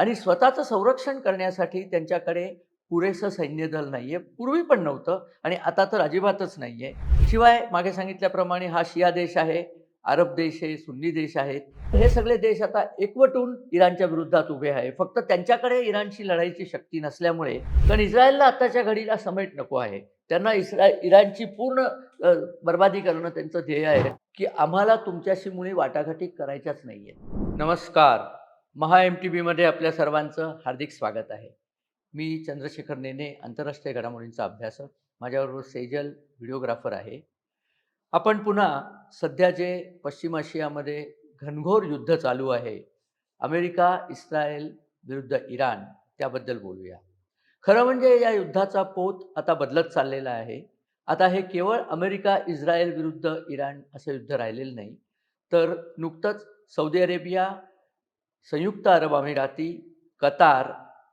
आणि स्वतःचं संरक्षण करण्यासाठी त्यांच्याकडे पुरेसं सैन्यदल नाहीये. पूर्वी पण नव्हतं आणि आता तर अजिबातच नाहीये. शिवाय मागे सांगितल्याप्रमाणे हा शिया देश आहे, अरब देश आहे, सुन्नी देश आहेत. हे सगळे देश आता एकवटून इराणच्या विरुद्धात उभे आहे. फक्त त्यांच्याकडे इराणशी लढायची शक्ती नसल्यामुळे कारण इस्रायलला आत्ताच्या घडीला समेट नको आहे. त्यांना इराणची पूर्ण बरबादी करणं त्यांचं ध्येय आहे, की आम्हाला तुमच्याशी मुळी वाटाघाटी करायच्याच नाहीये. नमस्कार. महा एम-टी-व्हीमध्ये आपल्या सर्वांचं हार्दिक स्वागत आहे. मी चंद्रशेखर नेने, आंतरराष्ट्रीय घडामोडींचा अभ्यासक. माझ्याबरोबर सेजल व्हिडिओग्राफर आहे. आपण पुन्हा सध्या जे पश्चिम आशियामध्ये घनघोर युद्ध चालू आहे, अमेरिका, इस्रायल विरुद्ध इराण त्याबद्दल बोलूया. खरं म्हणजे या युद्धाचा पोत आता बदलत चाललेला आहे. आता हे केवळ अमेरिका, इस्रायल विरुद्ध इराण असं युद्ध राहिलेलं नाही. तर नुकतंच सौदी अरेबिया, संयुक्त अरब अमिराती, कतार,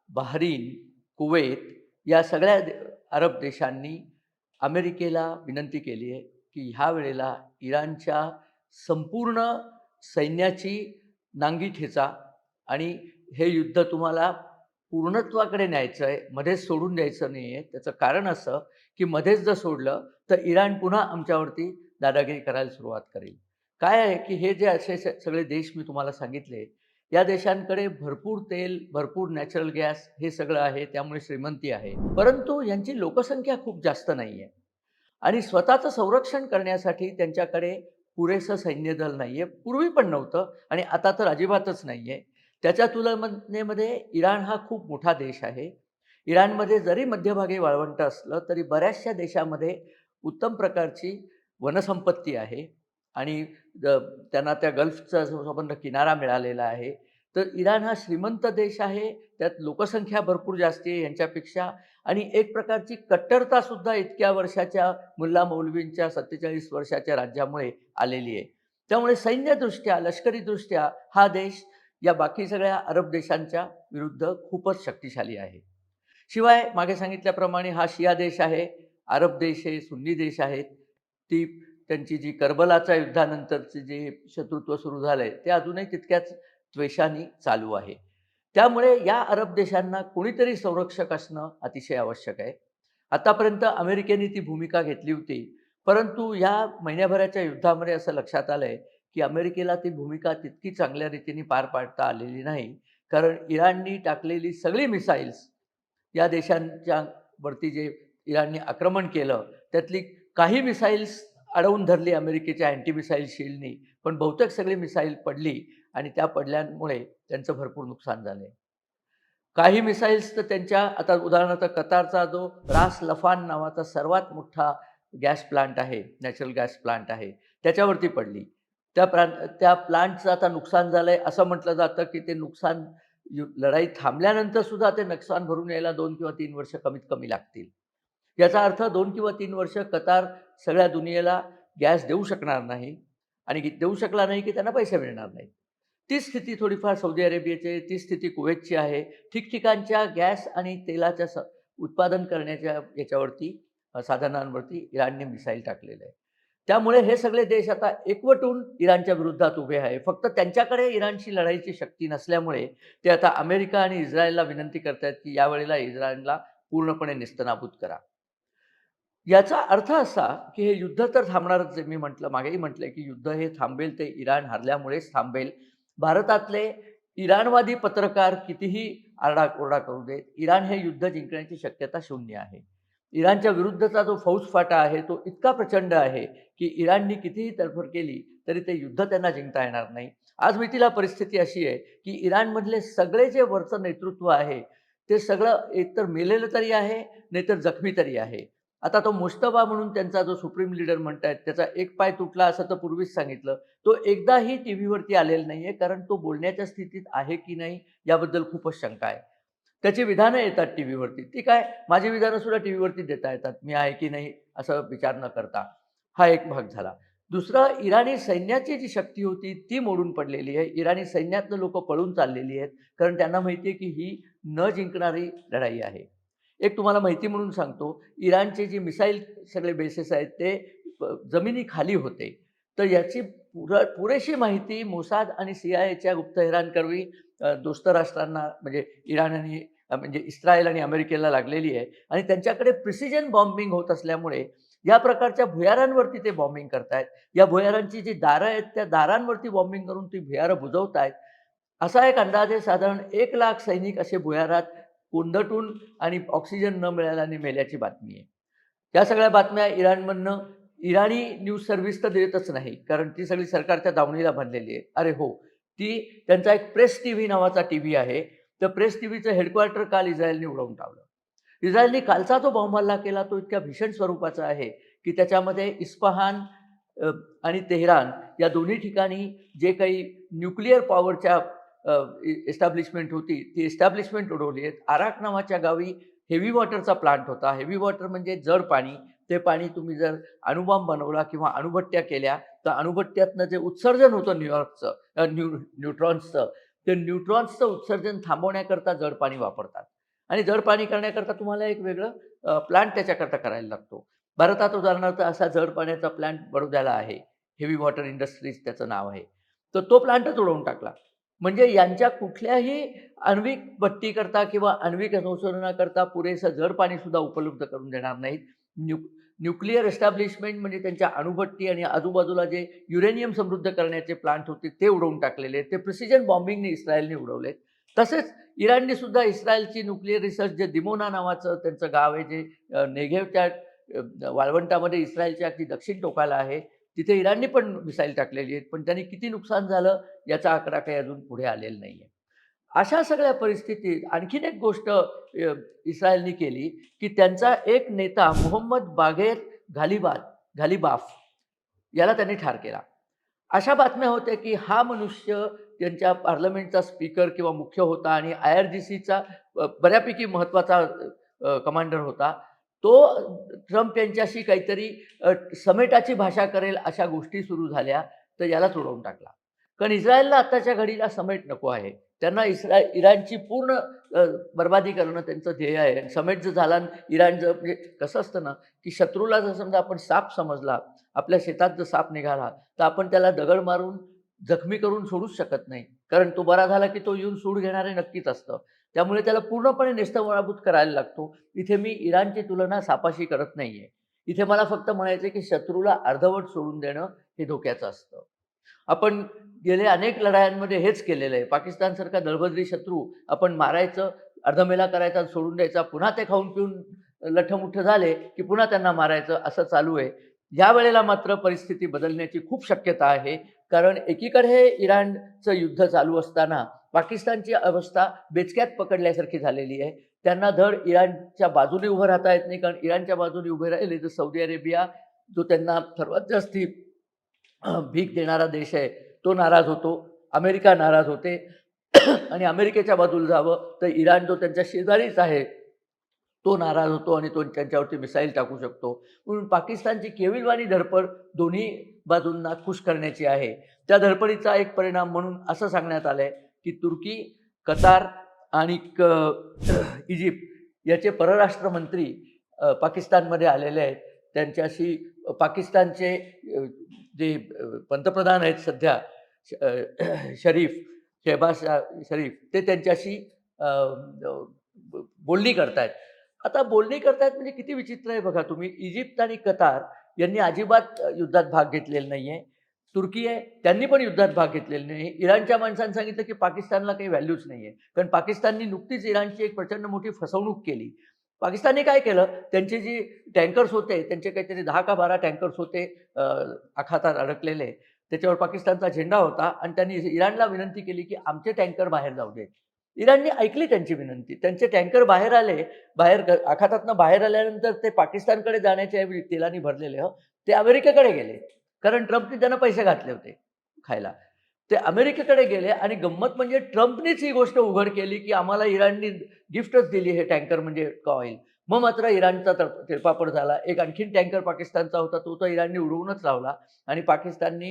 बहरीन, कुवेत या सगळ्या अरब देशांनी अमेरिकेला विनंती केली आहे, की ह्या वेळेला इराणच्या संपूर्ण सैन्याची नांगी ठेचा आणि हे युद्ध तुम्हाला पूर्णत्वाकडे न्यायचं आहे, मध्येच सोडून द्यायचं नाही आहे. त्याचं कारण असं, की मध्येच जर सोडलं, तर इराण पुन्हा आमच्यावरती दादागिरी करायला सुरुवात करेल. काय आहे, की हे जे असे सगळे देश मी तुम्हाला सांगितले, या देशांकडे भरपूर तेल, भरपूर नॅचरल गॅस हे सगळं आहे, त्यामुळे श्रीमंती आहे. परंतु यांची लोकसंख्या खूप जास्त नाही आहे आणि स्वतःचं संरक्षण करण्यासाठी त्यांच्याकडे पुरेसं सैन्यदल नाही आहे. पूर्वी पण नव्हतं आणि आता तर अजिबातच नाही आहे. त्याच्या तुलनेमध्ये इराण हा खूप मोठा देश आहे. इराणमध्ये जरी मध्यभागी वाळवंट असलं, तरी बऱ्याचशा देशामध्ये उत्तम प्रकारची वनसंपत्ती आहे आणि त्यांना त्या गल्फचा संबंध किनारा मिळालेला आहे. तर इराण हा श्रीमंत देश आहे. त्यात लोकसंख्या भरपूर जास्ती आहे यांच्यापेक्षा आणि एक प्रकारची कट्टरतासुद्धा इतक्या वर्षाच्या मुल्ला मौलवींच्या 47 वर्षाच्या राज्यामुळे आलेली आहे. त्यामुळे सैन्यदृष्ट्या, लष्करीदृष्ट्या हा देश या बाकी सगळ्या अरब देशांच्या विरुद्ध खूपच शक्तिशाली आहे. शिवाय मागे सांगितल्याप्रमाणे हा शिया देश आहे, अरब देश आहे, सुन्नी देश आहेत. ती त्यांची जी कर्बलाच्या युद्धानंतरचे जे शत्रुत्व सुरू झालंय, ते अजूनही तितक्याच द्वेषाने चालू आहे. त्यामुळे या अरब देशांना कोणीतरी संरक्षक असणं अतिशय आवश्यक आहे. आतापर्यंत अमेरिकेने ती भूमिका घेतली होती. परंतु या महिन्याभराच्या युद्धामध्ये असं लक्षात आलंय, की अमेरिकेला ती भूमिका तितकी चांगल्या रीतीने पार पाडता आलेली नाही. कारण इराणनी टाकलेली सगळी मिसाईल्स या देशांच्या वरती जे इराणने आक्रमण केलं, त्यातली काही मिसाईल्स अडवून धरली अमेरिकेच्या अँटी मिसाईल शील्डनी, पण बहुतेक सगळी मिसाईल पडली आणि त्या पडल्यामुळे त्यांचं भरपूर नुकसान झालंय. काही मिसाईल्स तर त्यांच्या आता उदाहरणार्थ कतारचा जो रास लफान नावाचा सर्वात मोठा गॅस प्लांट आहे, नॅचरल गॅस प्लांट आहे, त्याच्यावरती पडली. त्या प्लांटचं आता नुकसान झालंय असं म्हटलं जातं, की ते नुकसान लढाई थांबल्यानंतर सुद्धा ते नुकसान भरून यायला 2 किंवा 3 वर्ष कमीत कमी लागतील. याचा अर्थ 2 किंवा 3 वर्ष कतार सगळ्या दुनियेला गॅस देऊ शकणार नाही आणि देऊ शकला नाही, की त्यांना पैसे मिळणार नाहीत. ती स्थिती थोडीफार सौदी अरेबियाची आहे, ती स्थिती कुवेतची आहे. ठिकठिकाणच्या गॅस आणि तेलाच्या उत्पादन करण्याच्या याच्यावरती साधनांवरती इराणने मिसाईल टाकलेलं आहे. त्यामुळे हे सगळे देश आता एकवटून इराणच्या विरुद्धात उभे आहे. फक्त त्यांच्याकडे इराणशी लढायची शक्ती नसल्यामुळे ते आता अमेरिका आणि इस्रायलला विनंती करतायत, की यावेळेला इस्रायलला पूर्णपणे नेस्तनाबूत करा. याचा अर्थ असा, की हे युद्ध तर थांबणारच आहे. मी म्हटलं मागेही म्हटलंय, की युद्ध हे थांबेल ते इराण हरल्यामुळेच थांबेल. भारतातले इराणवादी पत्रकार कितीही आरडाओरडा करू देत, इराण हे युद्ध जिंकण्याची शक्यता शून्य आहे. इराणच्या विरुद्धचा जो फौजफाटा आहे, तो इतका प्रचंड आहे, की इराणनी कितीही तडफड केली, तरी ते युद्ध त्यांना जिंकता येणार नाही. आज मितीला परिस्थिती अशी आहे, की इराणमधले सगळे जे वरचं नेतृत्व आहे, ते सगळं एकतर मेलेलं तरी आहे, नाहीतर जखमी तरी आहे. आता तो मुस्तफा म्हणून त्यांचा जो सुप्रीम लीडर म्हणतायत, त्याचा एक पाय तुटला असं तर पूर्वीच सांगितलं. तो एकदाही टीव्हीवरती आलेला नाहीये, कारण तो बोलण्याच्या स्थितीत आहे की नाही याबद्दल खूपच शंका आहे. त्याची विधानं येतात टीव्हीवरती. ती काय माझी विधानं सुद्धा टीव्हीवरती देता येतात. मी आहे की नाही असं विचार न करता. हा एक भाग झाला. दुसरा इराणी सैन्याची जी शक्ती होती ती मोडून पडलेली आहे. इराणी सैन्यातनं लोकं पळून चाललेली आहेत. कारण त्यांना माहिती आहे की ही न जिंकणारी लढाई आहे. एक तुम्हाला माहिती म्हणून सांगतो, इराणचे जे मिसाईल सगळे बेसेस आहेत ते जमिनीखाली होते. तर याची पुरेशी माहिती मोसाद आणि CIA गुप्तहेरांकरवी दोस्त राष्ट्रांना म्हणजे इराण आणि म्हणजे इस्रायल आणि अमेरिकेला लागलेली आहे आणि त्यांच्याकडे प्रिसिजन बॉम्बिंग होत असल्यामुळे या प्रकारच्या भुयारांवरती ते बॉम्बिंग करतायत. या भुयारांची जी दारं आहेत, त्या दारांवरती बॉम्बिंग करून ती भुयारं बुजवतायत. असा एक अंदाजे साधारण 1,00,000 सैनिक असे भुयारात कोंदटून आणि ऑक्सिजन न मिळाल्याने मेल्याची बातमी आहे. या सगळ्या बातम्या इराणमधनं इराणी न्यूज सर्व्हिस तर देतच नाही, कारण ती सगळी सरकारच्या दावणीला बांधलेली आहे. अरे हो, त्यांचा एक प्रेस टीव्ही नावाचा टीव्ही आहे. त्या प्रेस टीव्हीचं हेडक्वार्टर काल इस्रायलने उडवून टाकलं. इस्रायलने कालचा जो बॉम्ब हल्ला केला तो इतक्या भीषण स्वरूपाचा आहे, की त्याच्यामध्ये इस्फहान आणि तेहरान या दोन्ही ठिकाणी जे काही न्यूक्लिअर पॉवरच्या एस्टॅब्लिशमेंट होती, ती एस्टॅब्लिशमेंट उडवली आहेत. आराक नावाच्या गावी हेवी वॉटरचा प्लांट होता. हेवी वॉटर म्हणजे जड पाणी. ते पाणी तुम्ही जर अणुबॉम्ब बनवला किंवा अणुभट्ट्या केल्या, तर अणुभट्ट्यातनं जे उत्सर्जन होतं न्यूट्रॉन्सचं, ते न्यूट्रॉन्सचं उत्सर्जन थांबवण्याकरता जड पाणी वापरतात. आणि जड पाणी करण्याकरता तुम्हाला एक वेगळं प्लांट त्याच्याकरता करायला लागतो. भारतात उदाहरणार्थ असा जड पाण्याचा प्लांट बडोद्याला आहे. हेवी वॉटर इंडस्ट्रीज त्याचं नाव आहे. तर तो प्लांटच उडवून टाकला. म्हणजे यांच्या कुठल्याही आण्विक भट्टीकरता किंवा आण्विक संशोधनाकरता पुरेसं जड पाणीसुद्धा उपलब्ध करून देणार नाहीत. न्यूक्लिअर एस्टॅब्लिशमेंट म्हणजे त्यांच्या अणुभट्टी आणि आजूबाजूला जे युरेनियम समृद्ध करण्याचे प्लांट होते ते उडवून टाकलेले आहेत. ते प्रिसिजन बॉम्बिंगने इस्रायलने उडवलेत. तसेच इराणने सुद्धा इस्रायलची न्यूक्लिअर रिसर्च जे दिमोना नावाचं त्यांचं गाव आहे, जे नेगेवच्या वाळवंटामध्ये इस्रायलच्या अगदी दक्षिण टोकाला आहे. तिथे इराणने पण मिसाईल टाकलेली आहेत. पण त्यांनी किती नुकसान झालं याचा आकडा काही अजून पुढे आलेला नाहीये. अशा सगळ्या परिस्थितीत आणखीन एक गोष्ट इस्रायलने केली, की त्यांचा एक नेता मोहम्मद बागेर घालिबाफ याला त्यांनी ठार केला. अशा बातम्या होत्या, की हा मनुष्य त्यांच्या पार्लमेंटचा स्पीकर किंवा मुख्य होता आणि IRGCचा बऱ्यापैकी महत्त्वाचा कमांडर होता. तो ट्रम्प यांच्याशी काहीतरी समेटाची भाषा करेल अशा गोष्टी सुरू झाल्या, तर यालाच उडवून टाकला. कारण इस्रायलला आत्ताच्या घडीला समेट नको आहे. त्यांना इराणची पूर्ण बरबादी करणं त्यांचं ध्येय आहे. समेट जर झाला इराण जर म्हणजे कसं असतं ना, की शत्रूला जर समजा आपण साप समजला, आपल्या शेतात जर साप निघाला, तर आपण त्याला दगड मारून जखमी करून सोडूच शकत नाही. कारण तो बरा झाला, की तो येऊन सूड घेणारे नक्कीच असतं. त्यामुळे त्याला पूर्णपणे नेस्तनाबूत करायला लागतो. इथे मी इराणची तुलना सापाशी करत नाहीये. इथे मला फक्त म्हणायचं की शत्रूला अर्धवट सोडून देणं हे धोक्याचं असतं. आपण गेल्या अनेक लढायांमध्ये हेच केलेलं आहे. पाकिस्तानसारखा दळभद्री शत्रू आपण मारायचं, अर्धमेला करायचा, सोडून द्यायचा. पुन्हा ते खाऊन पिऊन लठ्ठमुठ्ठ झाले, की पुन्हा त्यांना मारायचं असं चालू आहे. यावेळेला मात्र परिस्थिती बदलण्याची खूप शक्यता आहे. कारण एकीकडे हे इराणचं युद्ध चालू असताना पाकिस्तानची अवस्था बेचक्यात पकडल्यासारखी झालेली आहे. त्यांना धड इराणच्या बाजूने उभं राहता येत नाही. कारण इराणच्या बाजूने उभे राहिले तर सौदी अरेबिया, जो त्यांना सर्वात जास्ती भीक देणारा देश आहे, तो नाराज होतो. अमेरिका नाराज होते आणि अमेरिकेच्या बाजूला जावं तर इराण जो त्यांच्या शेजारीच आहे, तो नाराज होतो आणि तो त्यांच्यावरती मिसाईल टाकू शकतो. म्हणून पाकिस्तानची केविलवाणी धडपड दोन्ही बाजूंना खुश करण्याची आहे. त्या धडपडीचा एक परिणाम म्हणून असं सांगण्यात आलंय, की तुर्की, कतार आणि इजिप्त याचे परराष्ट्र मंत्री पाकिस्तानमध्ये आलेले आहेत. त्यांच्याशी पाकिस्तानचे जे पंतप्रधान आहेत सध्या शहबाज शरीफ, ते त्यांच्याशी बोलणी करतायत. आता बोलणी करतायत म्हणजे किती विचित्र आहे बघा तुम्ही. इजिप्त आणि कतार यांनी अजिबात युद्धात भाग घेतलेला नाहीये. तुर्की आहे, त्यांनी पण युद्धात भाग घेतलेला नाही. इराणच्या माणसांनी सांगितलं, की पाकिस्तानला काही व्हॅल्यूच नाहीये. कारण पाकिस्ताननी नुकतीच इराणची एक प्रचंड मोठी फसवणूक केली. पाकिस्तानने काय केलं, त्यांचे जे टँकर्स होते, त्यांचे काहीतरी 10 का 12 टँकर्स होते आखातात अडकलेले. त्याच्यावर पाकिस्तानचा झेंडा होता आणि त्यांनी इराणला विनंती केली, की आमचे टँकर बाहेर जाऊ देत. इराणने ऐकली त्यांची विनंती. त्यांचे टँकर बाहेर आले. आखातातनं बाहेर आल्यानंतर ते पाकिस्तानकडे जाण्याच्या ऐवजी तेलाने भरलेले ते अमेरिकेकडे गेले. कारण ट्रम्पने त्यांना पैसे घातले होते खायला. ते अमेरिकेकडे गेले आणि गंमत म्हणजे ट्रम्पनीच ही गोष्ट उघड केली, की आम्हाला इराणनी गिफ्टच दिली हे टँकर म्हणजे ऑइल. मग मात्र इराणचा तिळपापड झाला. एक आणखीन टँकर पाकिस्तानचा होता, तो तर इराणने उडवूनच लावला आणि पाकिस्ताननी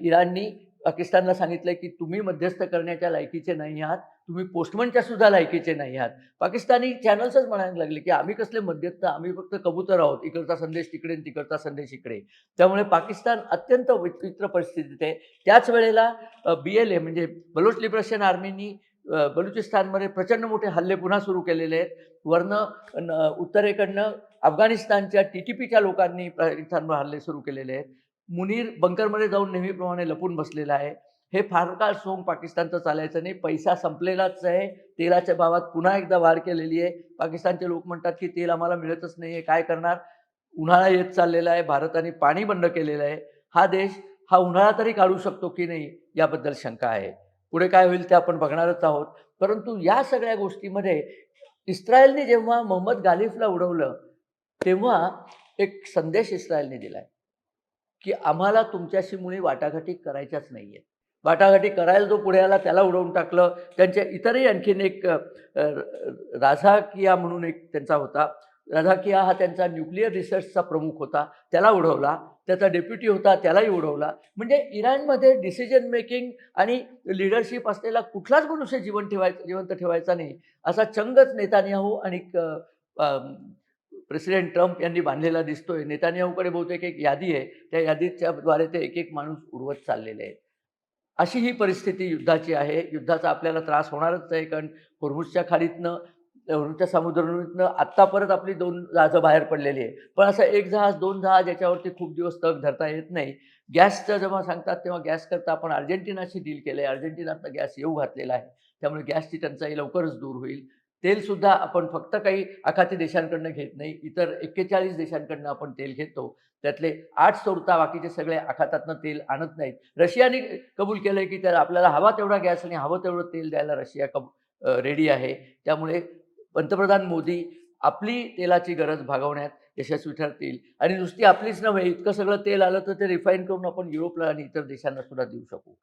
इराणनी पाकिस्तानला सांगितलं, की तुम्ही मध्यस्थ करण्याच्या लायकीचे नाही आहात. तुम्ही पोस्टमनच्या सुद्धा लायकीचे नाही आहात. पाकिस्तानी चॅनल्सच म्हणायला लागले, की आम्ही कसले मध्यस्थ, आम्ही फक्त कबूतर आहोत. इकडचा संदेश तिकडे आणि तिकडचा संदेश इकडे. त्यामुळे पाकिस्तान अत्यंत विचित्र परिस्थितीत आहे. त्याच वेळेला BLA म्हणजे बलोच लिबरेशन आर्मीनी बलुचिस्तानमध्ये प्रचंड मोठे हल्ले पुन्हा सुरू केलेले आहेत. उत्तरेकडनं अफगाणिस्तानच्या TTPच्या लोकांनी पाकिस्तानवर हल्ले सुरू केलेले आहेत. मुनीर बंकरमध्ये जाऊन नेहमीप्रमाणे लपून बसलेला आहे. हे फार काळ सोंग पाकिस्तानचं चालायचं नाही. पैसा संपलेलाच आहे. तेलाच्या भावात पुन्हा एकदा वाढ केलेली आहे. पाकिस्तानचे लोक म्हणतात, की तेल आम्हाला मिळतच नाहीये, काय करणार? उन्हाळा येत चाललेला आहे. भारताने पाणी बंद केलेलं आहे. हा देश हा उन्हाळा तरी काढू शकतो की नाही याबद्दल शंका आहे. पुढे काय होईल ते आपण बघणारच आहोत. परंतु या सगळ्या गोष्टीमध्ये इस्रायलने जेव्हा मोहम्मद गालिफला उडवलं, तेव्हा एक संदेश इस्रायलने दिलाय, की आम्हाला तुमच्याशी मुळी वाटाघाटी करायच्याच नाहीयेत. वाटाघाटी करायला जो पुढे आला त्याला उडवून टाकलं. त्यांच्या इतरही आणखीन एक राझाकिया म्हणून एक त्यांचा होता. राझाकिया हा त्यांचा न्यूक्लिअर रिसर्चचा प्रमुख होता. त्याला उडवला. त्याचा डेप्युटी होता त्यालाही उडवला. म्हणजे इराणमध्ये डिसिजन मेकिंग आणि लीडरशिप असलेला कुठलाच मनुष्य जिवंत ठेवायचा नाही. असा चंगच नेतान्याहू आणि प्रेसिडेंट ट्रम्प यांनी बांधलेला दिसतोय. नेतान्याहूकडे बहुतेक एक यादी आहे. त्या यादीच्याद्वारे ते एक माणूस उडवत चाललेले आहेत. अशी ही परिस्थिती युद्धाची आहे. युद्धाचा आपल्याला त्रास होणारच आहे, कारण होर्मुझच्या खाडीतनं, होर्मुझच्या समुद्रधुनीतनं आत्ता परत आपली 2 जहाजं बाहेर पडलेली आहे. पण असं 1 जहाज, 2 जहाज याच्यावरती खूप दिवस तग धरता येत नाही. गॅसचं जेव्हा सांगतात तेव्हा गॅसकरता आपण अर्जेंटिनाशी डील केलंय. अर्जेंटिनातनं गॅस येऊ घातलेला आहे. त्यामुळे गॅसची टंचाई लवकरच दूर होईल. तेलसुद्धा आपण फक्त काही आखाती देशांकडनं घेत नाही. इतर 41 देशांकडनं आपण तेल घेतो. त्यातले 8 सोडता बाकीचे सगळे आखातातनं तेल आणत नाहीत. रशियाने कबूल केलंय, की त्याला आपल्याला हवा तेवढा गॅस आणि हवं तेवढं तेल द्यायला रशिया रेडी आहे. त्यामुळे पंतप्रधान मोदी आपली तेलाची गरज भागवण्यात यशस्वी ठरतील आणि नुसती आपलीच नव्हे, इतकं सगळं तेल आलं तर ते रिफाईन करून आपण युरोपला आणि इतर देशांना सुद्धा देऊ शकू.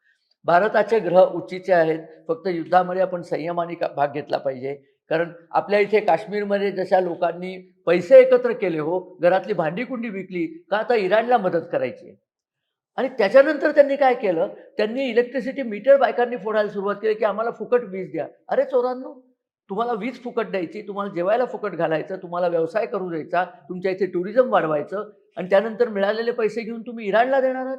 भारताचे ग्रह उंचीचे आहेत. फक्त युद्धामध्ये आपण संयमाने भाग घेतला पाहिजे. कारण आपल्या इथे काश्मीरमध्ये जशा लोकांनी पैसे एकत्र केले हो, घरातली भांडी-कुंडी विकली का आता इराणला मदत करायची आहे. आणि त्याच्यानंतर त्यांनी काय केलं, त्यांनी इलेक्ट्रिसिटी मीटर बायकांनी फोडायला सुरुवात केली, की आम्हाला फुकट वीज द्या. अरे चोरांनो, तुम्हाला वीज फुकट द्यायची, तुम्हाला जेवायला फुकट घालायचं, तुम्हाला व्यवसाय करू द्यायचा, तुमच्या इथे टुरिझम वाढवायचं आणि त्यानंतर मिळालेले पैसे घेऊन तुम्ही इराणला देणार आहात.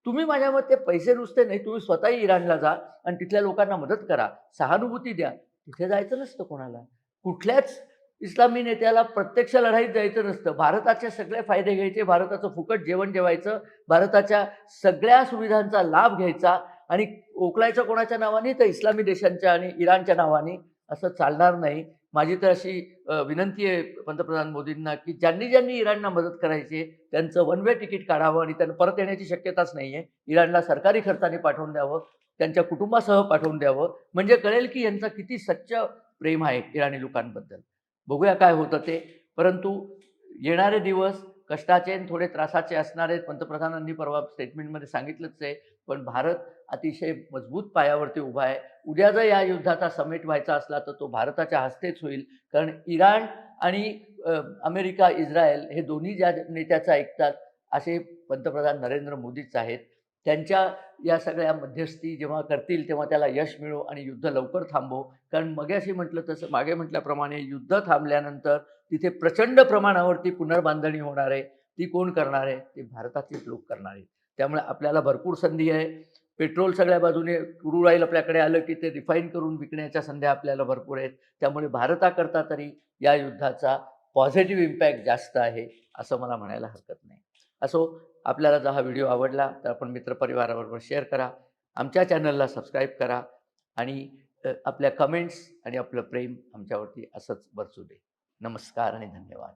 तुम्ही माझ्या मते पैसे नुसते नाही, तुम्ही स्वतःही इराणला जा आणि तिथल्या लोकांना मदत करा, सहानुभूती द्या. तिथे जायचं नसतं कोणाला. कुठल्याच इस्लामी नेत्याला प्रत्यक्ष लढाईत जायचं नसतं. भारताचे सगळे फायदे घ्यायचे, भारताचं फुकट जेवण जेवायचं, भारताच्या सगळ्या सुविधांचा लाभ घ्यायचा आणि ओकलायचं कोणाच्या नावाने, तर इस्लामी देशांच्या आणि इराणच्या नावाने. असं चालणार नाही. माझी तर अशी विनंती आहे पंतप्रधान मोदींना, की ज्यांनी ज्यांनी इराणला मदत करायची आहे, त्यांचं वन वे तिकीट काढावं आणि त्यांना परत येण्याची शक्यताच नाही आहे. इराणला सरकारी खर्चाने पाठवून द्यावं, त्यांच्या कुटुंबासह पाठवून द्यावं. म्हणजे कळेल की यांचं किती सच्च प्रेम आहे इराणी लोकांबद्दल. बघूया काय होतं ते. परंतु येणारे दिवस कष्टाचे आणि थोडे त्रासाचे असणार आहेत. पंतप्रधानांनी परवा स्टेटमेंटमध्ये सांगितलंच आहे. पण भारत अतिशय मजबूत पायावरती उभा आहे. उद्या जर या युद्धाचा समेट व्हायचा असला तर तो भारताच्या हस्तेच होईल. कारण इराण आणि अमेरिका, इस्रायल हे दोन्ही ज्या नेत्याचं ऐकतात असे पंतप्रधान नरेंद्र मोदीच आहेत. त्यांच्या या सगळ्या मध्यस्थी जेव्हा करतील तेव्हा त्याला यश मिळो आणि युद्ध लवकर थांबो. कारण मगाशी म्हटलं तसं, मागे म्हटल्याप्रमाणे युद्ध थांबल्यानंतर तिथे प्रचंड प्रमाणावरती पुनर्बांधणी होणार आहे. ती कोण करणार आहे? ते भारताचेच लोक करणार आहेत. त्यामुळे आपल्याला भरपूर संधी आहे. पेट्रोल सगळ्या बाजूने, क्रूड ऑइल आपल्याकडे आलं की ते रिफाईन करून विकण्याच्या संध्या आपल्याला भरपूर आहेत. त्यामुळे भारताकरता तरी या युद्धाचा पॉझिटिव्ह इम्पॅक्ट जास्त आहे, असं मला म्हणायला हरकत नाही. असो, आपल्याला जर हा व्हिडिओ आवडला तर आपण मित्रपरिवाराबरोबर शेअर करा. आमच्या चॅनलला सबस्क्राईब करा आणि आपल्या कमेंट्स आणि आपलं प्रेम आमच्यावरती असंच बरसू दे. नमस्कार आणि धन्यवाद.